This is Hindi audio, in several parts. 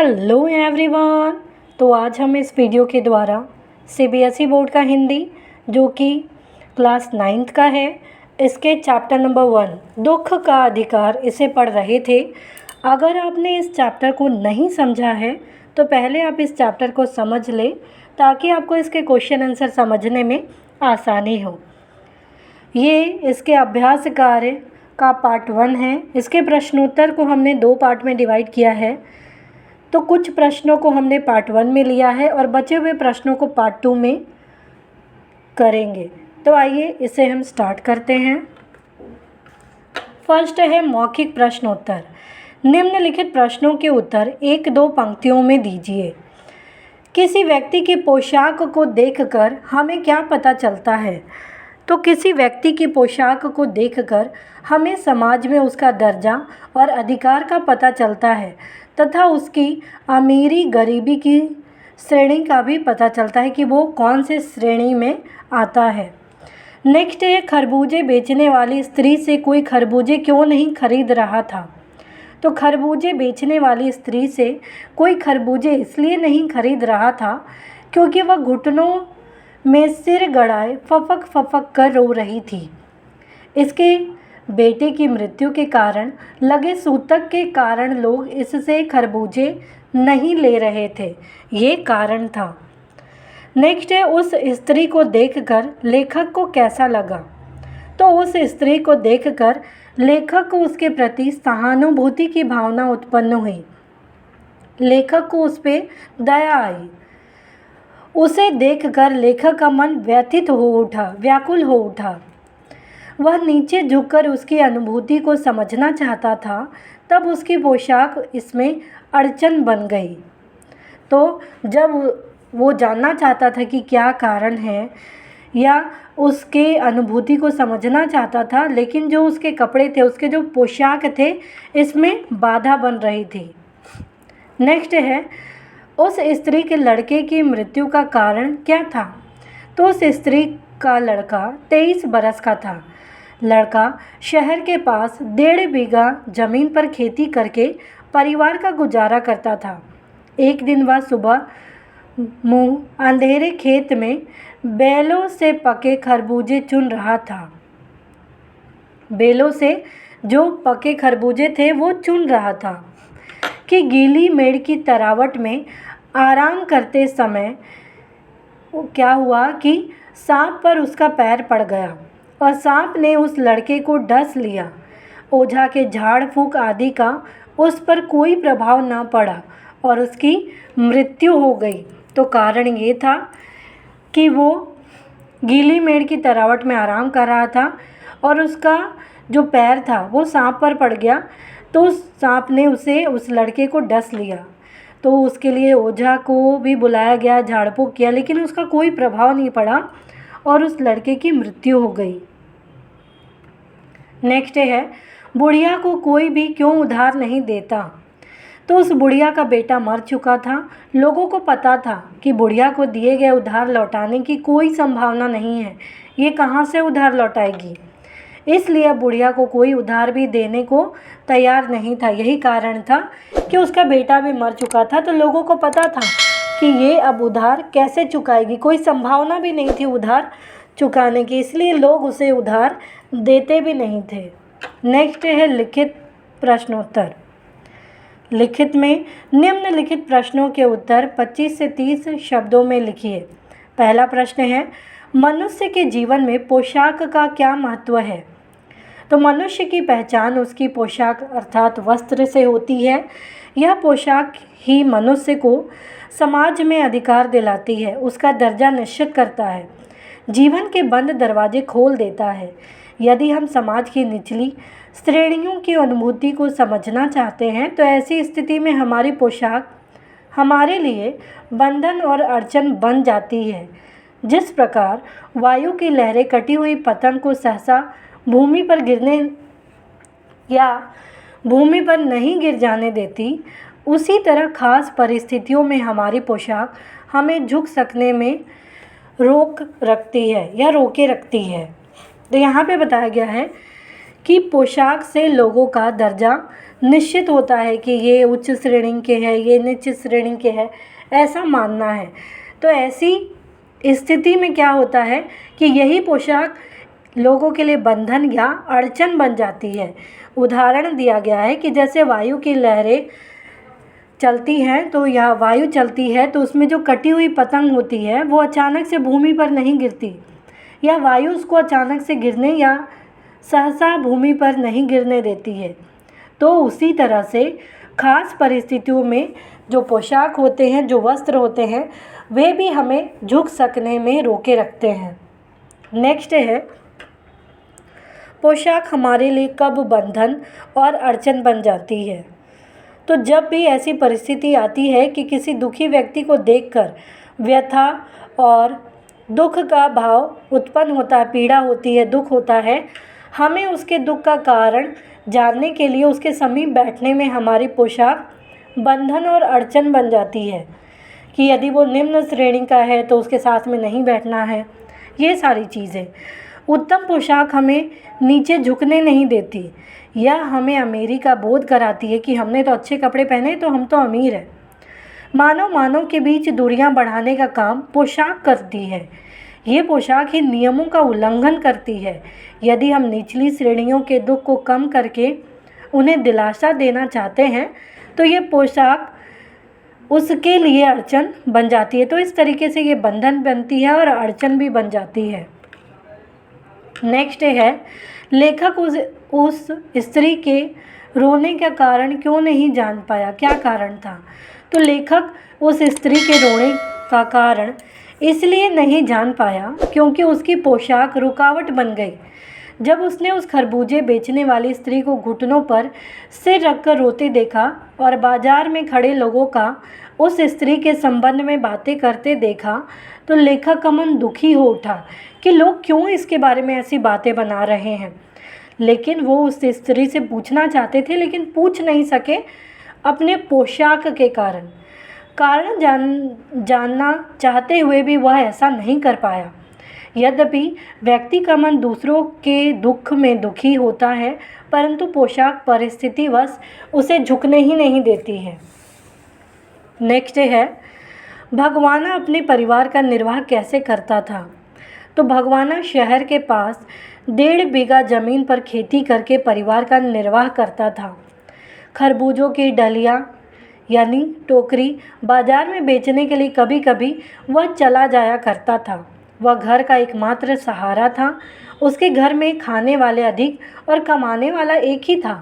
Hello everyone. तो आज हम इस वीडियो के द्वारा सीबीएसई बोर्ड का हिंदी जो कि क्लास 9th का है, इसके चैप्टर नंबर 1 दुख का अधिकार इसे पढ़ रहे थे। अगर आपने इस चैप्टर को नहीं समझा है तो पहले आप इस चैप्टर को समझ लें ताकि आपको इसके क्वेश्चन आंसर समझने में आसानी हो। ये इसके अभ्यास कार्य का पार्ट 1 है। इसके प्रश्नोत्तर को हमने 2 पार्ट में डिवाइड किया है। तो कुछ प्रश्नों को हमने पार्ट 1 में लिया है और बचे हुए प्रश्नों को पार्ट 2 में करेंगे। तो आइए इसे हम स्टार्ट करते हैं। फर्स्ट है मौखिक प्रश्नोत्तर। निम्नलिखित प्रश्नों के उत्तर 1-2 पंक्तियों में दीजिए। किसी व्यक्ति की पोशाक को देखकर हमें क्या पता चलता है? तो किसी व्यक्ति की पोशाक को देखकर हमें समाज में उसका दर्जा और अधिकार का पता चलता है तथा उसकी अमीरी गरीबी की श्रेणी का भी पता चलता है कि वो कौन से श्रेणी में आता है। नेक्स्ट है खरबूजे बेचने वाली स्त्री से कोई खरबूजे क्यों नहीं खरीद रहा था? तो खरबूजे बेचने वाली स्त्री से कोई खरबूजे इसलिए नहीं खरीद रहा था क्योंकि वह घुटनों में सिर गड़ाए फपक फपक कर रो रही थी। इसके बेटे की मृत्यु के कारण लगे सूतक के कारण लोग इससे खरबूजे नहीं ले रहे थे, ये कारण था। नेक्स्ट है उस स्त्री को देखकर लेखक को कैसा लगा? तो उस स्त्री को देखकर लेखक को उसके प्रति सहानुभूति की भावना उत्पन्न हुई। लेखक को उस पर दया आई। उसे देखकर लेखक का मन व्यथित हो उठा, व्याकुल हो उठा। वह नीचे झुककर उसकी अनुभूति को समझना चाहता था। तब उसकी पोशाक इसमें अड़चन बन गई। तो जब वो जानना चाहता था कि क्या कारण है या उसके अनुभूति को समझना चाहता था, लेकिन जो उसके कपड़े थे, उसके जो पोशाक थे, इसमें बाधा बन रही थी। नेक्स्ट है उस स्त्री के लड़के की मृत्यु का कारण क्या था? तो उस स्त्री का लड़का 23 बरस का था। लड़का शहर के पास 1.5 बीघा ज़मीन पर खेती करके परिवार का गुजारा करता था। एक दिन वह सुबह मुँह अंधेरे खेत में बैलों से पके खरबूजे चुन रहा था। बैलों से जो पके खरबूजे थे वो चुन रहा था कि गीली मेड़ की तरावट में आराम करते समय क्या हुआ कि सांप पर उसका पैर पड़ गया और सांप ने उस लड़के को डस लिया। ओझा के झाड़ फूँक आदि का उस पर कोई प्रभाव न पड़ा और उसकी मृत्यु हो गई। तो कारण ये था कि वो गीली मेड़ की तरावट में आराम कर रहा था और उसका जो पैर था वो सांप पर पड़ गया। तो उस सांप ने उस लड़के को डस लिया। तो उसके लिए ओझा को भी बुलाया गया, झाड़ फूँक किया, लेकिन उसका कोई प्रभाव नहीं पड़ा और उस लड़के की मृत्यु हो गई। नेक्स्ट है बुढ़िया को कोई भी क्यों उधार नहीं देता? तो उस बुढ़िया का बेटा मर चुका था। लोगों को पता था कि बुढ़िया को दिए गए उधार लौटाने की कोई संभावना नहीं है, ये कहाँ से उधार लौटाएगी। इसलिए बुढ़िया को कोई उधार भी देने को तैयार नहीं था। यही कारण था कि उसका बेटा भी मर चुका था। तो लोगों को पता था कि ये अब उधार कैसे चुकाएगी, कोई संभावना भी नहीं थी उधार चुकाने की, इसलिए लोग उसे उधार देते भी नहीं थे। नेक्स्ट है लिखित प्रश्नोत्तर। लिखित में निम्नलिखित प्रश्नों के उत्तर 25 से 30 शब्दों में लिखिए। पहला प्रश्न है मनुष्य के जीवन में पोशाक का क्या महत्व है? तो मनुष्य की पहचान उसकी पोशाक अर्थात वस्त्र से होती है। यह पोशाक ही मनुष्य को समाज में अधिकार दिलाती है, उसका दर्जा निश्चित करता है, जीवन के बंद दरवाजे खोल देता है। यदि हम समाज की निचली श्रेणियों की अनुभूति को समझना चाहते हैं तो ऐसी स्थिति में हमारी पोशाक हमारे लिए बंधन और अड़चन बन जाती है। जिस प्रकार वायु की लहरें कटी हुई पतंग को सहसा भूमि पर गिरने या भूमि पर नहीं गिर जाने देती, उसी तरह खास परिस्थितियों में हमारी पोशाक हमें झुक सकने में रोक रखती है या रोके रखती है। तो यहाँ पे बताया गया है कि पोशाक से लोगों का दर्जा निश्चित होता है कि ये उच्च श्रेणी के है, ये निच्च श्रेणी के है, ऐसा मानना है। तो ऐसी स्थिति में क्या होता है कि यही पोशाक लोगों के लिए बंधन या अड़चन बन जाती है। उदाहरण दिया गया है कि जैसे वायु की लहरें चलती हैं, तो यह वायु चलती है तो उसमें जो कटी हुई पतंग होती है वो अचानक से भूमि पर नहीं गिरती, या वायु उसको अचानक से गिरने या सहसा भूमि पर नहीं गिरने देती है। तो उसी तरह से खास परिस्थितियों में जो पोशाक होते हैं, जो वस्त्र होते हैं, वे भी हमें झुक सकने में रोके रखते हैं। नेक्स्ट है, पोशाक हमारे लिए कब बंधन और अड़चन बन जाती है। तो जब भी ऐसी परिस्थिति आती है कि किसी दुखी व्यक्ति को देखकर व्यथा और दुख का भाव उत्पन्न होता है, पीड़ा होती है, दुख होता है, हमें उसके दुख का कारण जानने के लिए उसके समीप बैठने में हमारी पोशाक बंधन और अड़चन बन जाती है कि यदि वो निम्न श्रेणी का है तो उसके साथ में नहीं बैठना है। ये सारी चीज़ें। उत्तम पोशाक हमें नीचे झुकने नहीं देती, यह हमें अमीरी का बोध कराती है कि हमने तो अच्छे कपड़े पहने तो हम तो अमीर हैं। मानव के बीच दूरियां बढ़ाने का काम पोशाक करती है। ये पोशाक ही नियमों का उल्लंघन करती है। यदि हम निचली श्रेणियों के दुख को कम करके उन्हें दिलासा देना चाहते हैं तो ये पोशाक उसके लिए अड़चन बन जाती है। तो इस तरीके से ये बंधन बनती है और अड़चन भी बन जाती है। नेक्स्ट है, लेखक उस स्त्री के रोने का कारण क्यों नहीं जान पाया, क्या कारण था। तो लेखक उस स्त्री के रोने का कारण इसलिए नहीं जान पाया क्योंकि उसकी पोशाक रुकावट बन गई। जब उसने उस खरबूजे बेचने वाली स्त्री को घुटनों पर सिर रखकर रोते देखा और बाजार में खड़े लोगों का उस स्त्री के संबंध में बातें करते देखा, तो लेखक का मन दुखी हो उठा कि लोग क्यों इसके बारे में ऐसी बातें बना रहे हैं। लेकिन वो उस स्त्री से पूछना चाहते थे, लेकिन पूछ नहीं सके अपने पोशाक के कारण जानना चाहते हुए भी वह ऐसा नहीं कर पाया। यद्यपि व्यक्ति का मन दूसरों के दुख में दुखी होता है, परंतु पोशाक परिस्थितिवश उसे झुकने ही नहीं देती है। नेक्स्ट है, भगवाना अपने परिवार का निर्वाह कैसे करता था। तो भगवाना शहर के पास 1.5 बीघा ज़मीन पर खेती करके परिवार का निर्वाह करता था। खरबूजों की डलिया यानी टोकरी बाजार में बेचने के लिए कभी कभी वह चला जाया करता था। वह घर का एकमात्र सहारा था। उसके घर में खाने वाले अधिक और कमाने वाला एक ही था।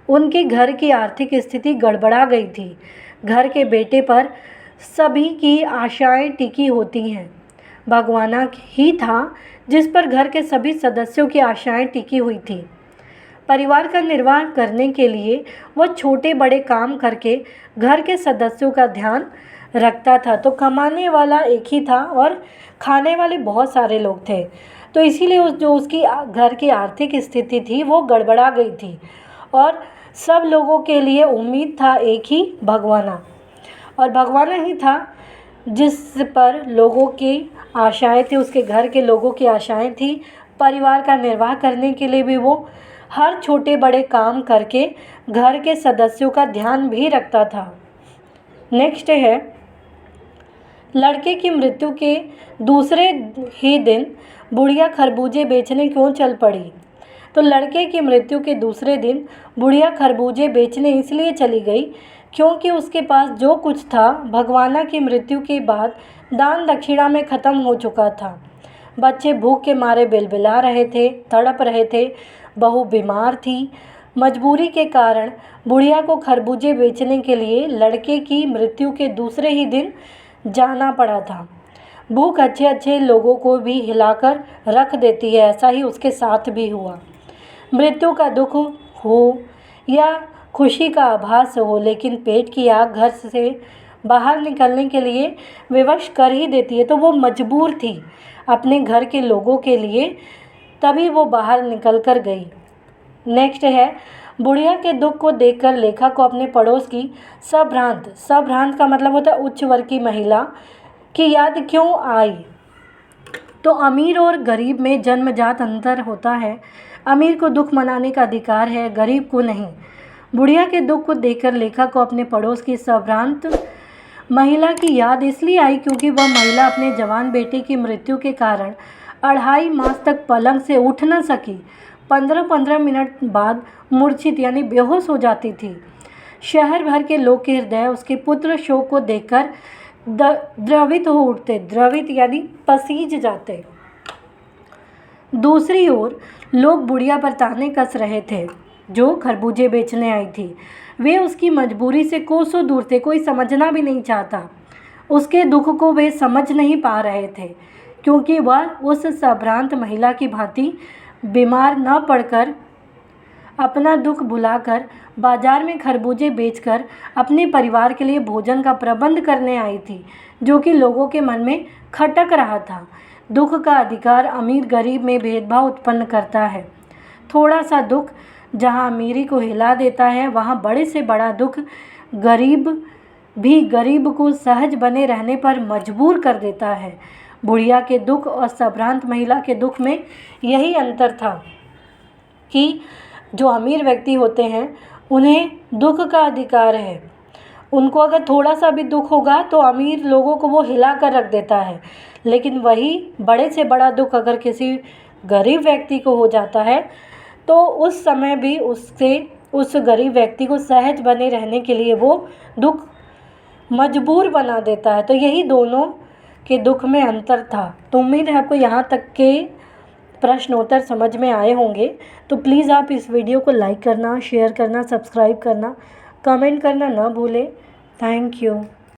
उनके घर की आर्थिक स्थिति गड़बड़ा गई थी। घर के बेटे पर सभी की आशाएं टिकी होती हैं। भगवाना ही था जिस पर घर के सभी सदस्यों की आशाएं टिकी हुई थी। परिवार का निर्वाह करने के लिए वह छोटे बड़े काम करके घर के सदस्यों का ध्यान रखता था। तो कमाने वाला एक ही था और खाने वाले बहुत सारे लोग थे। तो इसीलिए उसकी घर की आर्थिक स्थिति थी वो गड़बड़ा गई थी और सब लोगों के लिए उम्मीद था एक ही भगवाना, और भगवाना ही था जिस पर लोगों की आशाएं थी, उसके घर के लोगों की आशाएं थी। परिवार का निर्वाह करने के लिए भी वो हर छोटे बड़े काम करके घर के सदस्यों का ध्यान भी रखता था। नेक्स्ट है, लड़के की मृत्यु के दूसरे ही दिन बुढ़िया खरबूजे बेचने क्यों चल पड़ी। तो लड़के की मृत्यु के दूसरे दिन बुढ़िया खरबूजे बेचने इसलिए चली गई क्योंकि उसके पास जो कुछ था भगवाना की मृत्यु के बाद दान दक्षिणा में ख़त्म हो चुका था। बच्चे भूख के मारे बिलबिला रहे थे, तड़प रहे थे, बहू बीमार थी। मजबूरी के कारण बुढ़िया को खरबूजे बेचने के लिए लड़के की मृत्यु के दूसरे ही दिन जाना पड़ा था। भूख अच्छे अच्छे लोगों को भी हिलाकर रख देती है, ऐसा ही उसके साथ भी हुआ। मृत्यु का दुख हो या खुशी का आभास हो, लेकिन पेट की आग घर से बाहर निकलने के लिए विवश कर ही देती है। तो वो मजबूर थी अपने घर के लोगों के लिए, तभी वो बाहर निकल कर गई। नेक्स्ट है, बुढ़िया के दुख को देखकर लेखक को अपने पड़ोस की सभ्रांत का मतलब होता है उच्च वर्ग की महिला की याद क्यों आई। तो अमीर और गरीब में जन्मजात अंतर होता है। अमीर को दुख मनाने का अधिकार है, गरीब को नहीं। बुढ़िया के दुख को देखकर लेखक को अपने पड़ोस की संभ्रांत महिला की याद इसलिए आई क्योंकि वह महिला अपने जवान बेटे की मृत्यु के कारण 2.5 मास तक पलंग से उठ न सकी। 15-15 मिनट बाद मूर्छित यानी बेहोश हो जाती थी। शहर भर के लोग के हृदय उसके पुत्र शोक को देखकर द्रवित हो उठते, द्रवित यानी पसीज जाते। दूसरी ओर लोग बुढ़िया पर ताने कस रहे थे जो खरबूजे बेचने आई थी। वे उसकी मजबूरी से कोसों दूर थे, कोई समझना भी नहीं चाहता। उसके दुख को वे समझ नहीं पा रहे थे क्योंकि वह उस संभ्रांत महिला की भांति बीमार न पड़कर अपना दुख भुलाकर बाजार में खरबूजे बेचकर अपने परिवार के लिए भोजन का प्रबंध करने आई थी, जो कि लोगों के मन में खटक रहा था। दुख का अधिकार अमीर गरीब में भेदभाव उत्पन्न करता है। थोड़ा सा दुख जहाँ अमीरी को हिला देता है, वहाँ बड़े से बड़ा दुख गरीब को सहज बने रहने पर मजबूर कर देता है। बुढ़िया के दुख और संभ्रांत महिला के दुख में यही अंतर था कि जो अमीर व्यक्ति होते हैं उन्हें दुख का अधिकार है। उनको अगर थोड़ा सा भी दुख होगा तो अमीर लोगों को वो हिला कर रख देता है, लेकिन वही बड़े से बड़ा दुख अगर किसी गरीब व्यक्ति को हो जाता है तो उस समय भी उस गरीब व्यक्ति को सहज बने रहने के लिए वो दुख मजबूर बना देता है। तो यही दोनों के दुख में अंतर था। तो उम्मीद है आपको यहाँ तक के प्रश्नोत्तर समझ में आए होंगे। तो प्लीज़ आप इस वीडियो को लाइक करना, शेयर करना, सब्सक्राइब करना, कमेंट करना ना भूलें। Thank you.